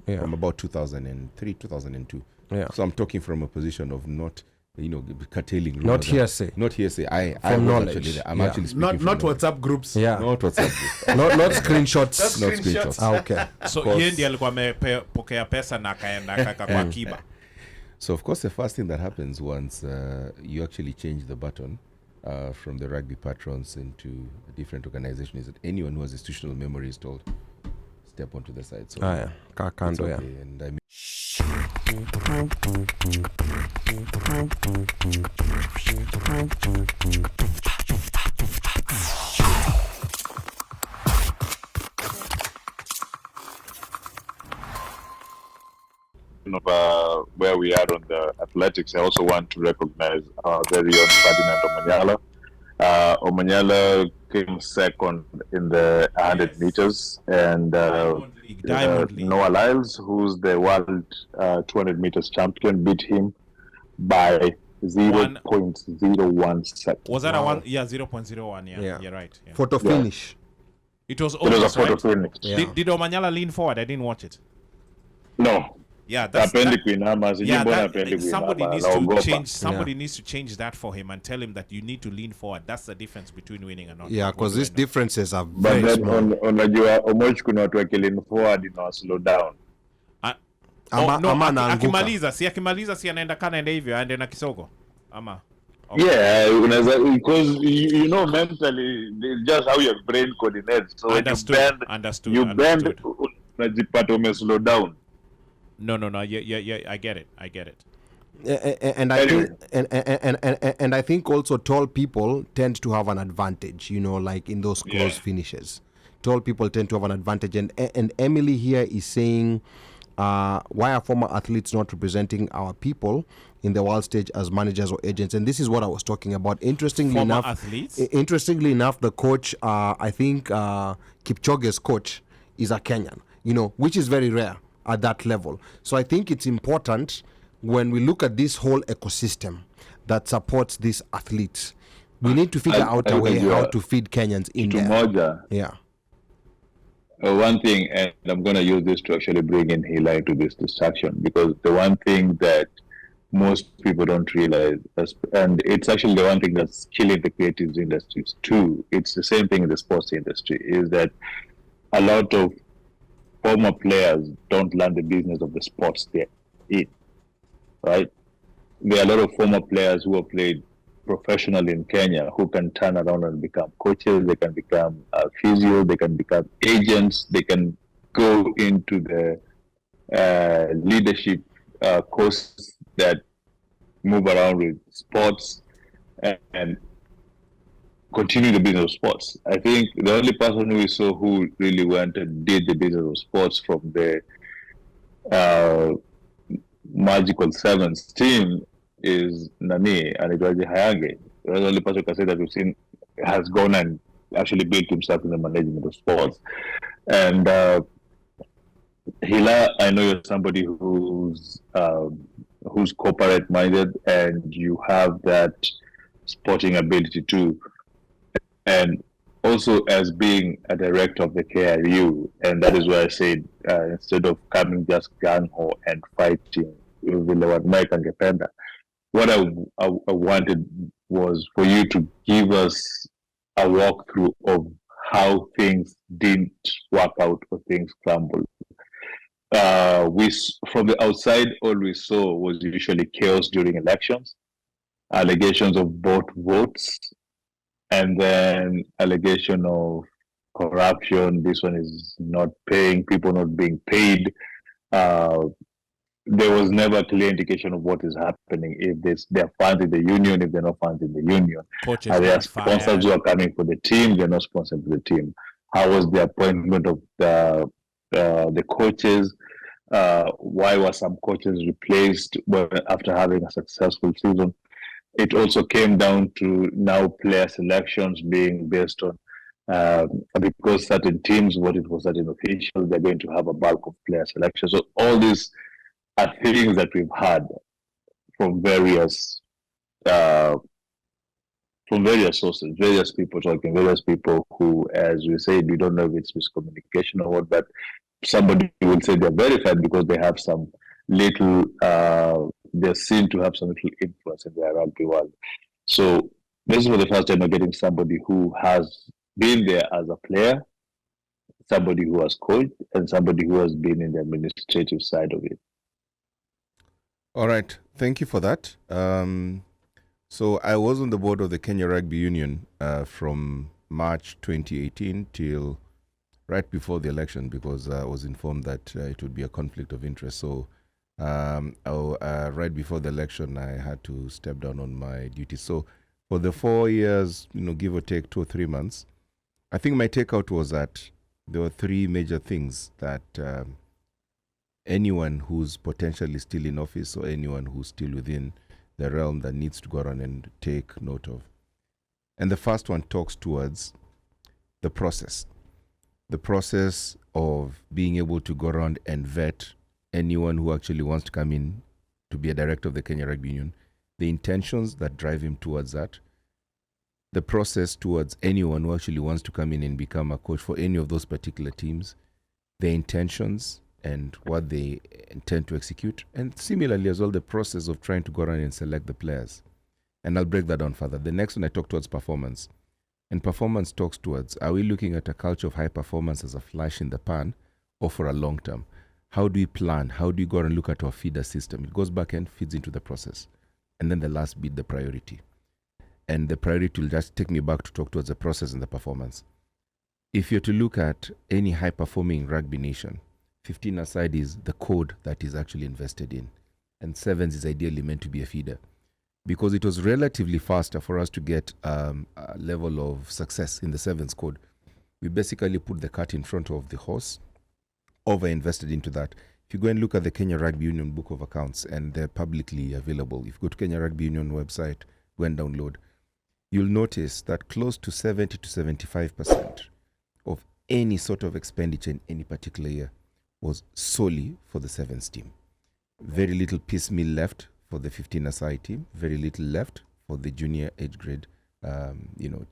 from about 2003, 2002. Yeah. So I'm talking from a position of not, curtailing. Not hearsay. Not hearsay. I From was knowledge. actually there. I'm Yeah. actually speaking Not from knowledge. WhatsApp groups. Yeah. Not WhatsApp group. not screenshots. Not screenshots. Okay. So yeye ndiye alikuwa amepokea pesa na akaenda akaweka kwa akiba. So of course the first thing that happens once you actually change the button from the rugby patrons into a different organization is that anyone who has institutional memory is told step onto the side. So yeah. Kakando, okay. yeah. And I mean, of where we are on the athletics, I also want to recognize our very own Ferdinand Omanyala. Omanyala came second in the 100 meters, and Diamond League. Noah Lyles, who's the world 200 meters champion, beat him by 0.01 seconds. Was that a one? Yeah, 0.01. Yeah, you're right. Yeah. Photo finish. It was It was a almost photo right. finish. Yeah. Did Omanyala lean forward? I didn't watch it. No. Yeah, that's Hapendi kuinama, sijui yeah, mbona that, hapendi somebody kuinama, needs to anaogopa. change. Somebody needs to change that for him and tell him that you need to lean forward. That's the difference between winning and not. Yeah, because these differences are But very then small. unajua Omoch kuna watu wakilin forward na slow down. Akimaliza si anaenda kana hivyo aende na kisogo. Ama Okay. Yeah, because you know mentally it's just how your brain coordinates. So Understood. you bend, unajipata ume slow down. No. Yeah. I get it. And I think and I think also tall people tend to have an advantage, like in those close finishes. Tall people tend to have an advantage, and Emily here is saying why are former athletes not representing our people in the world stage as managers or agents? And this is what I was talking about. Interestingly enough, the coach, I think Kipchoge's coach is a Kenyan, which is very rare at that level. So I think it's important when we look at this whole ecosystem that supports these athletes, we need to figure out a way how to feed Kenyans in there. Yeah. One thing, and I'm going to use this to actually bring in Hilary to this discussion, because the one thing that most people don't realize, and it's actually the one thing that's killing the creative industries too, it's the same thing in the sports industry, is that a lot of former players don't learn the business of the sports they're in, right? There are a lot of former players who have played professionally in Kenya who can turn around and become coaches, they can become physio, they can become agents, they can go into the leadership courses that move around with sports and continue the business of sports. I think the only person we saw who really went and did the business of sports from the Magical Sevens team is Nani and Iwaji Hayange. The only person who can say that we've seen has gone and actually built himself in the management of sports. And Hila, I know you're somebody who's corporate minded and you have that sporting ability too. And also as being a director of the KRU, and that is why I said instead of coming just gung-ho and fighting with Mike and Gependa, what I wanted was for you to give us a walkthrough of how things didn't work out or things crumbled. We, from the outside, all we saw was usually chaos during elections, allegations of bought votes, and then allegation of corruption. This one is not paying, people not being paid. There was never a clear indication of what is happening. If they're funds in the union, if they're not funds in the union. Are there sponsors who are coming for the team? They're not sponsored for the team. How was the appointment of the coaches? Why were some coaches replaced after having a successful season? It also came down to now player selections being based on because certain teams voted for certain officials, they're going to have a bulk of player selection. So all these are things that we've had from various sources, various people talking, various people who, as we said, we don't know if it's miscommunication or what, but somebody will say they're verified because they have some little, they seem to have some little influence in the rugby world. So this is for the first time we're getting somebody who has been there as a player, somebody who has coached, and somebody who has been in the administrative side of it. All right. Thank you for that. So I was on the board of the Kenya Rugby Union from March 2018 till right before the election, because I was informed that it would be a conflict of interest. So right before the election, I had to step down on my duties. So for the 4 years, give or take 2 or 3 months, I think my takeout was that there were 3 major things that anyone who's potentially still in office or anyone who's still within the realm that needs to go around and take note of. And the first one talks towards the process of being able to go around and vet anyone who actually wants to come in to be a director of the Kenya Rugby Union, the intentions that drive him towards that, the process towards anyone who actually wants to come in and become a coach for any of those particular teams, the intentions and what they intend to execute, and similarly as well the process of trying to go around and select the players. And I'll break that down further. The next one I talk towards performance. And performance talks towards, are we looking at a culture of high performance as a flash in the pan or for a long term? How do we plan? How do we go and look at our feeder system? It goes back and feeds into the process. And then the last bit, the priority. And the priority will just take me back to talk towards the process and the performance. If you're to look at any high-performing rugby nation, 15 aside is the code that is actually invested in. And sevens is ideally meant to be a feeder. Because it was relatively faster for us to get a level of success in the sevens code. We basically put the cart in front of the horse, over-invested into that. If you go and look at the Kenya Rugby Union book of accounts, and they're publicly available, if you go to Kenya Rugby Union website, go and download, you'll notice that close to 70 to 75% of any sort of expenditure in any particular year was solely for the sevens team. Very little piecemeal left for the 15 aside team, very little left for the junior age grade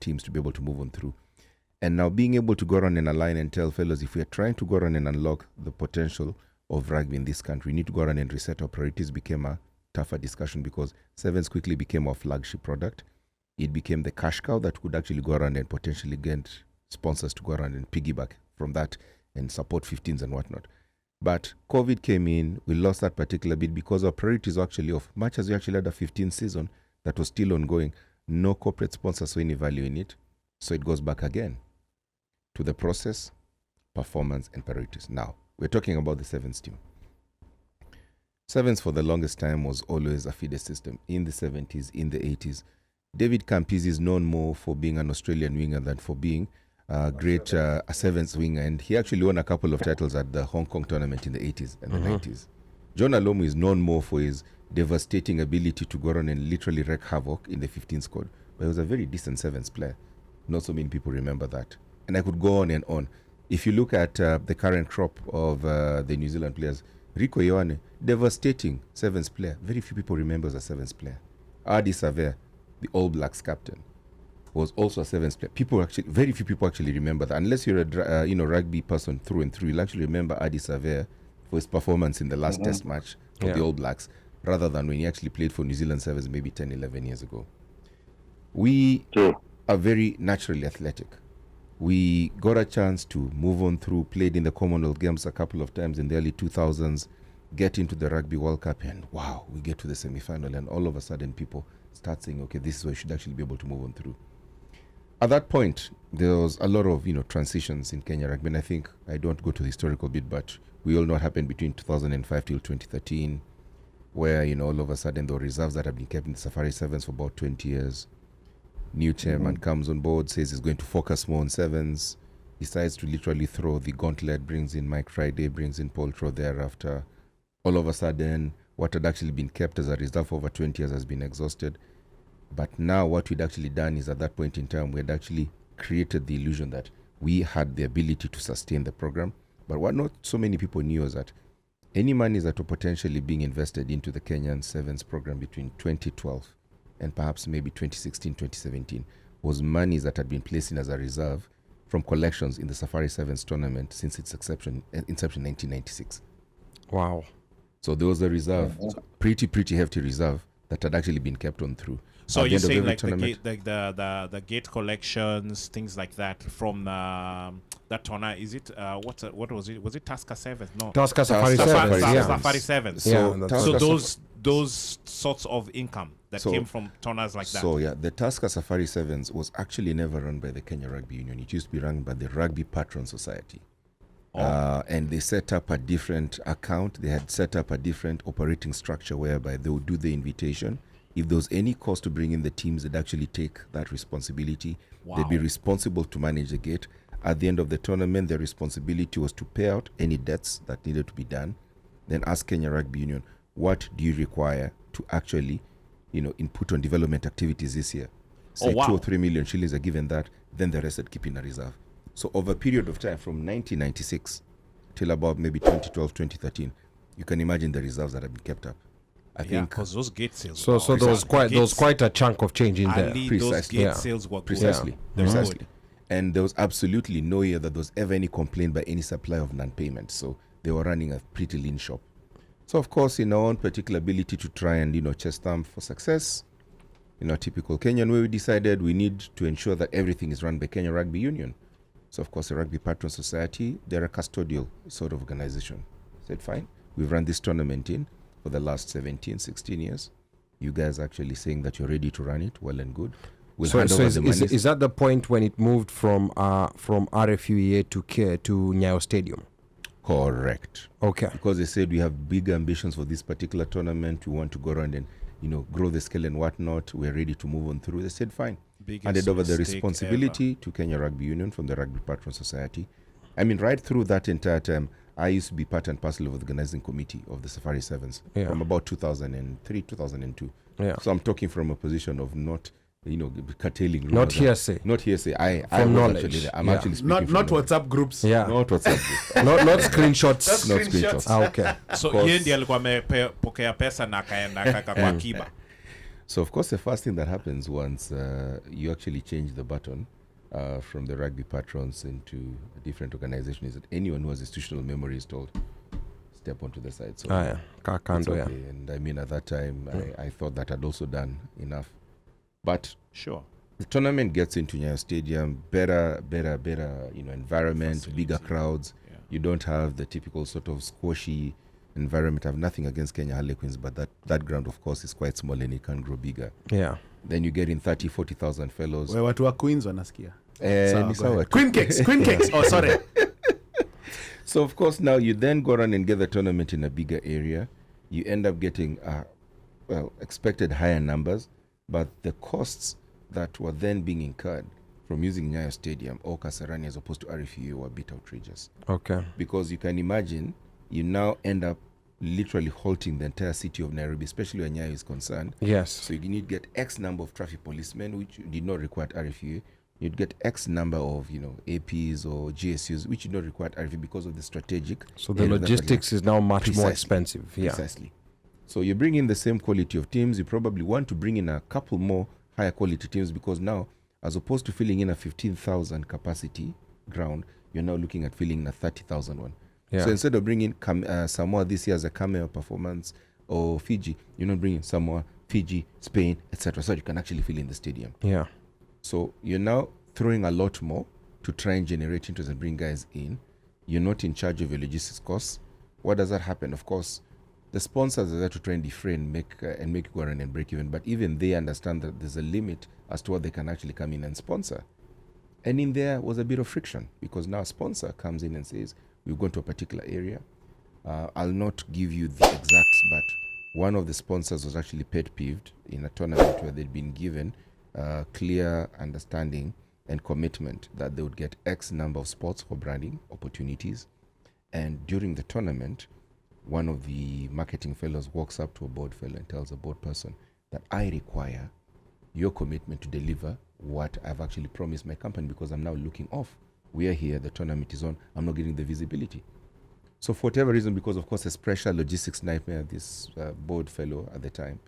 teams to be able to move on through. And now being able to go around and align and tell fellows, if we are trying to go around and unlock the potential of rugby in this country, we need to go around and reset our priorities, became a tougher discussion because sevens quickly became our flagship product. It became the cash cow that could actually go around and potentially get sponsors to go around and piggyback from that and support 15s and whatnot. But COVID came in, we lost that particular bit because our priorities were actually off. Much as we actually had a 15 season that was still ongoing, no corporate sponsors saw any value in it. So it goes back again to the process, performance, and priorities. Now, we're talking about the sevens team. Sevens for the longest time was always a feeder system in the 70s, in the 80s. David Campisi is known more for being an Australian winger than for being a great sevens winger. And he actually won a couple of titles at the Hong Kong tournament in the 80s and the 90s. John Alomu is known more for his devastating ability to go around and literally wreak havoc in the 15 squad. But he was a very decent sevens player. Not so many people remember that. And I could go on and on. If you look at the current crop of the New Zealand players, Rico Ioane, devastating sevens player. Very few people remember as a sevens player. Adi Savea, the All Blacks captain, was also a sevens player. Very few people actually remember that. Unless you're a rugby person through and through, you'll actually remember Adi Savea for his performance in the last test match of the All Blacks, rather than when he actually played for New Zealand Sevens maybe 10, 11 years ago. We are very naturally athletic. We got a chance to move on through, played in the Commonwealth Games a couple of times in the early 2000s, get into the Rugby World Cup, and wow, we get to the semi-final, and all of a sudden people start saying, okay, this is where we should actually be able to move on through. At that point, there was a lot of transitions in Kenya Rugby, and I think I don't go to the historical bit, but we all know what happened between 2005 till 2013, where all of a sudden the reserves that have been kept in the Safari Sevens for about 20 years. New chairman comes on board, says he's going to focus more on sevens, decides to literally throw the gauntlet, brings in Mike Friday, brings in Paul Trow thereafter. All of a sudden, what had actually been kept as a reserve for over 20 years has been exhausted. But now what we'd actually done is at that point in time, we had actually created the illusion that we had the ability to sustain the program. But what not so many people knew is that any monies that were potentially being invested into the Kenyan Sevens program between 2012 and perhaps maybe 2016, 2017 was monies that had been placed in as a reserve from collections in the Safari Sevens tournament since its inception in 1996. Wow. So there was a reserve, pretty hefty reserve that had actually been kept on through. So At the you're end of saying every like tournament- the gate collections, things like that from that tournament. Is it what was it? Was it Tusker Sevens? No, Tusker Safari Safari 7s, Sevens. yeah. Safari Sevens. Yeah, So, that's- So Tusker those sorts of income that So- came from tournaments like that. So yeah, the Tusker Safari Sevens was actually never run by the Kenya Rugby Union. It used to be run by the Rugby Patron Society. And they set up a different account. They had set up a different operating structure whereby they would do the invitation. If there was any cost to bring in the teams, they'd actually take that responsibility. They'd be responsible to manage the gate. At the end of the tournament, their responsibility was to pay out any debts that needed to be done. Then ask Kenya Rugby Union, what do you require to actually, input on development activities this year? Say 2 or 3 million shillings are given that, then the rest would keep in a reserve. So over a period of time from 1996 till about maybe 2012, 2013, you can imagine the reserves that have been kept up. I think because those gate sales. So there was quite a chunk of change in there. those Precisely. gate Yeah. sales were good. precisely. They're Precisely. good. And there was absolutely no year that there was ever any complaint by any supplier of non-payment. So they were running a pretty lean shop. So of course, in our own particular ability to try and, chest thump for success, typical Kenyan way, we decided we need to ensure that everything is run by Kenya Rugby Union. So of course, the Rugby Patron Society, they're a custodial sort of organization. Said, fine, we've run this tournament for the last 17, 16 years. You guys actually saying that you're ready to run it, well and good. We'll hand over the money. Is that the point when it moved from RFUEA to Nyayo Stadium? Correct. Okay. Because they said we have big ambitions for this particular tournament. We want to go around and, grow the scale and whatnot. We're ready to move on through. They said, fine. Biggest Handed over the mistake responsibility to Kenya Rugby Union from the Rugby Patron Society. I mean, right through that entire time, I used to be part and parcel of the organizing committee of the Safari Sevens from about 2003, 2002. Yeah. So I'm talking from a position of not, curtailing. Not rumors. hearsay. Not hearsay. I From was knowledge. actually there. I'm Yeah. actually speaking Not from not knowledge. WhatsApp groups. Yeah. Not WhatsApp. not screenshots. Not screenshots. Okay. So course. yeye ndiye alikuwa amepokea pesa na akaenda akaweka kwa akiba. So of course, the first thing that happens once you actually change the button from the rugby patrons into a different organization is that anyone who has institutional memory is told, step onto the side. So Yeah. Kaa it's kando, yeah. okay. And I mean, at that time, I thought that I'd also done enough. But Sure. the tournament gets into Nyayo Stadium, better, environment, bigger crowds. Yeah. You don't have the typical sort of squashy environment. I have nothing against Kenya Harlequins, but that ground, of course, is quite small and it can grow bigger. Yeah. Then you get in 30, 40,000 fellows. Where watu wa Queens wanasikia. Sawa, Go sawa ahead. tu. Queen cakes. Oh, sorry. So, of course, now you then go around and get the tournament in a bigger area. You end up getting, expected higher numbers, but the costs that were then being incurred from using Nyayo Stadium or Kasarani as opposed to RFU were a bit outrageous. Okay. Because you can imagine, you now end up literally halting the entire city of Nairobi, especially where Nyayo is concerned. Yes. So you need to get X number of traffic policemen, which did not require RFU. You'd get X number of, APs or GSUs, which did not require RFU because of the strategic. So the area that we're logistics is now much more Precisely. expensive. Yeah. Precisely. So you bring in the same quality of teams. You probably want to bring in a couple more higher quality teams because now, as opposed to filling in a 15,000 capacity ground, you're now looking at filling in a 30,000 one. Yeah. So instead of bringing Samoa this year as a cameo performance or Fiji, you're not bringing Samoa, Fiji, Spain, etc. So you can actually fill in the stadium. Yeah. So you're now throwing a lot more to try and generate interest and bring guys in. You're not in charge of your logistics costs. What does that happen? Of course, the sponsors are there to try and defray and make you go around and break even. But even they understand that there's a limit as to what they can actually come in and sponsor. And in there was a bit of friction because now a sponsor comes in and says, we've gone to a particular area. I'll not give you the exacts, but one of the sponsors was actually pet peeved in a tournament where they'd been given clear understanding and commitment that they would get X number of spots for branding opportunities. And during the tournament, one of the marketing fellows walks up to a board fellow and tells a board person that I require your commitment to deliver what I've actually promised my company because I'm now looking off. We are here, the tournament is on, I'm not getting the visibility. So for whatever reason, because of course there's pressure, logistics nightmare, this board fellow at the time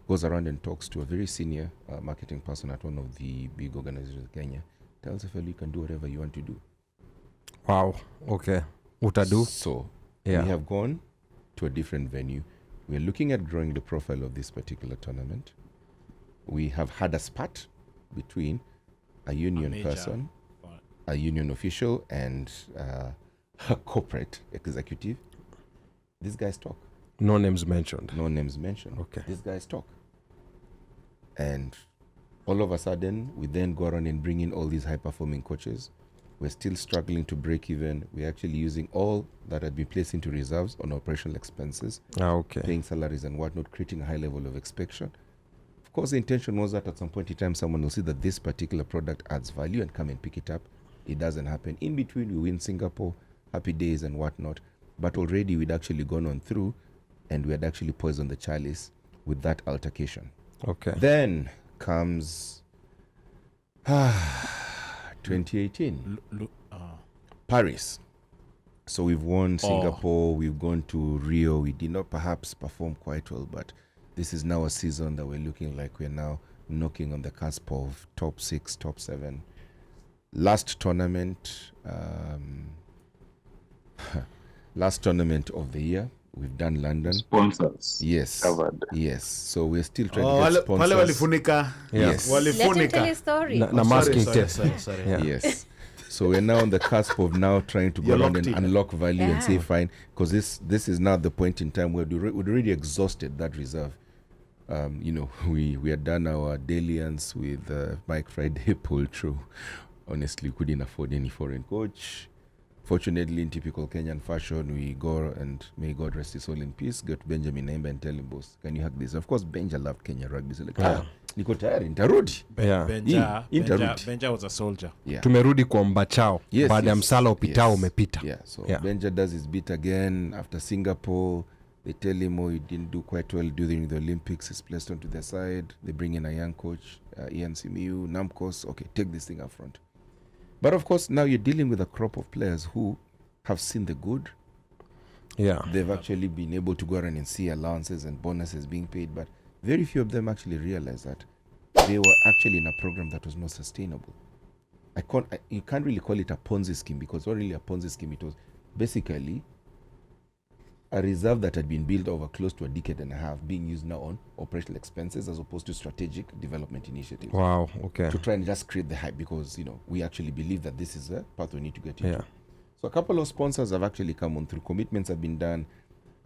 goes around and talks to a very senior marketing person at one of the big organizations in Kenya tells a fellow you can do whatever you want to do. Wow. Okay. Utadu. So Yeah. we have gone to a different venue. We are looking at growing the profile of this particular tournament. We have had a spat between a union major person, one. a union official, and a corporate executive. These guys talk. No names mentioned. No names mentioned. Okay. These guys talk. And all of a sudden, we then go around and bring in all these high-performing coaches. We're still struggling to break even. We're actually using all that had been placed into reserves on operational expenses, Okay. paying salaries and whatnot, creating a high level of expectation. Of course, the intention was that at some point in time, someone will see that this particular product adds value and come and pick it up. It doesn't happen. In between, we win Singapore, happy days and whatnot. But already we'd actually gone on through and we had actually poisoned the chalice with that altercation. Okay. Then comes 2018, Paris. So we've won Singapore, we've gone to Rio. We did not perhaps perform quite well, but this is now a season that we're looking like we're now knocking on the cusp of top 6, top 7. Last tournament of the year, we've done London. Sponsors. Yes. Covered. Yes. So we're still trying Oh, to get wale sponsors. walifunika. Yes. Let him tell Walifunika. his story. Na masking Sorry. tape. Yeah. Yes. So we're now on the cusp of now trying to go You're around locked and in. unlock value and say Yeah. fine, because this is now the point in time where we'd already exhausted that reserve. We had done our dalliance with Mike Friday pull through. Honestly, couldn't afford any foreign coach. Fortunately, in typical Kenyan fashion, we go and may God rest his soul in peace, go to Benjamin Naimba and tell him, boss, can you hack this? Of course, Benja loved Kenya rugby. So like, niko tayari, nitarudi. Yeah. Benja was a soldier. Yeah. Tumerudi kwa mbachao Yes, baada ya yes, msala upitao yes. umepita. Yeah, so Yeah. Benja does his bit again after Singapore. They tell him, oh, he didn't do quite well during the Olympics. He's placed onto their side. They bring in a young coach, Ian Simiu, Namkos. Okay, take this thing up front. But of course, now you're dealing with a crop of players who have seen the good. Yeah. They've actually been able to go around and see allowances and bonuses being paid, but very few of them actually realize that they were actually in a program that was not sustainable. You can't really call it a Ponzi scheme, because not really a Ponzi scheme. It was basically a reserve that had been built over close to a decade and a half, being used now on operational expenses as opposed to strategic development initiatives. Wow. Okay. To try and just create the hype, because we actually believe that this is a path we need to get into. Yeah. So a couple of sponsors have actually come on through. Commitments have been done.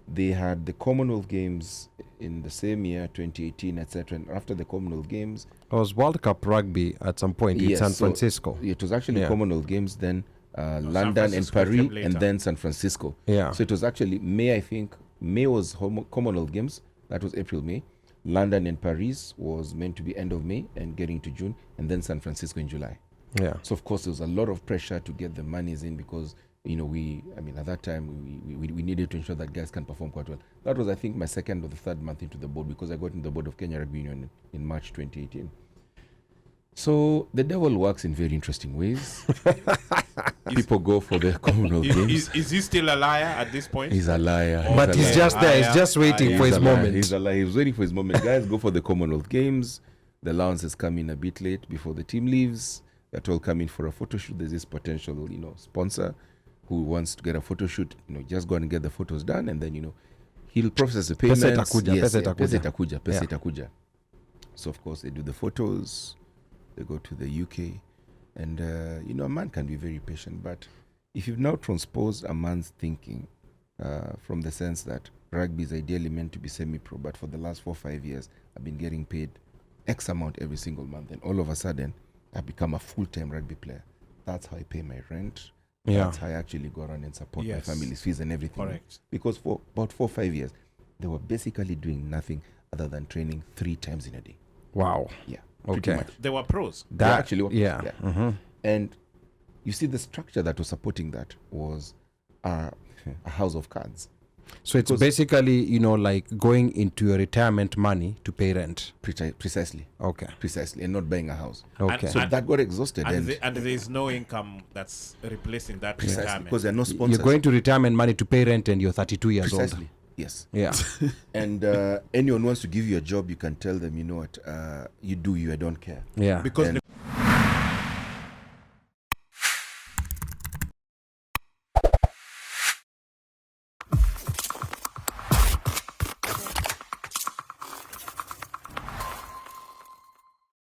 They had the Commonwealth Games in the same year, 2018, etc. And after the Commonwealth Games, It was World Cup rugby at some point in Yes, San so Francisco. it was actually Yeah. Commonwealth Games, then London and Francisco Paris, came later. and then San Francisco. Yeah. So it was actually May, I think. May was Commonwealth Games. That was April, May. London and Paris was meant to be end of May and getting to June, and then San Francisco in July. Yeah. So of course there was a lot of pressure to get the monies in, because at that time we needed to ensure that guys can perform quite well. That was, I think, my second or the third month into the board, because I got into the board of Kenya Rugby Union in March 2018. So the devil works in very interesting ways. People go for the Commonwealth Games. Is he still a liar at this point? He's a liar. But he's just there. He's just waiting for his moment. He's a liar. He's waiting for his moment. Guys, go for the Commonwealth Games. The allowances come in a bit late before the team leaves. They're all coming for a photo shoot. There's this potential, sponsor who wants to get a photo shoot. Just go and get the photos done, and then he'll process the payments. Pesa itakuja, Yes, pesa pesa itakuja. itakuja, pesa Yeah. itakuja. So of course they do the photos. They go to the UK, and a man can be very patient. But if you've now transposed a man's thinking from the sense that rugby is ideally meant to be semi-pro, but for the last 4 or 5 years I've been getting paid X amount every single month, and all of a sudden I've become a full-time rugby player. That's how I pay my rent. Yeah. That's how I actually go around and support my Yes. family's fees and everything. Correct. Because for about 4 or 5 years, they were basically doing nothing other than training 3 times in a day. Wow. Yeah. Pretty Okay. much. They were pros. They actually were. Yeah. Mm-hmm. And you see, the structure that was supporting that was a house of cards. So it's Because- basically, like going into your retirement money to pay rent. Precisely. Okay. Precisely. And not buying a house. Okay. So that got exhausted. And, And there is no income that's replacing that precisely. retirement. Because there are no sponsors. You're going to retirement money to pay rent and you're 32 years Precisely. old. Yes. Yeah. And anyone wants to give you a job, you can tell them, you know what, you do you, I don't care. Yeah. Because And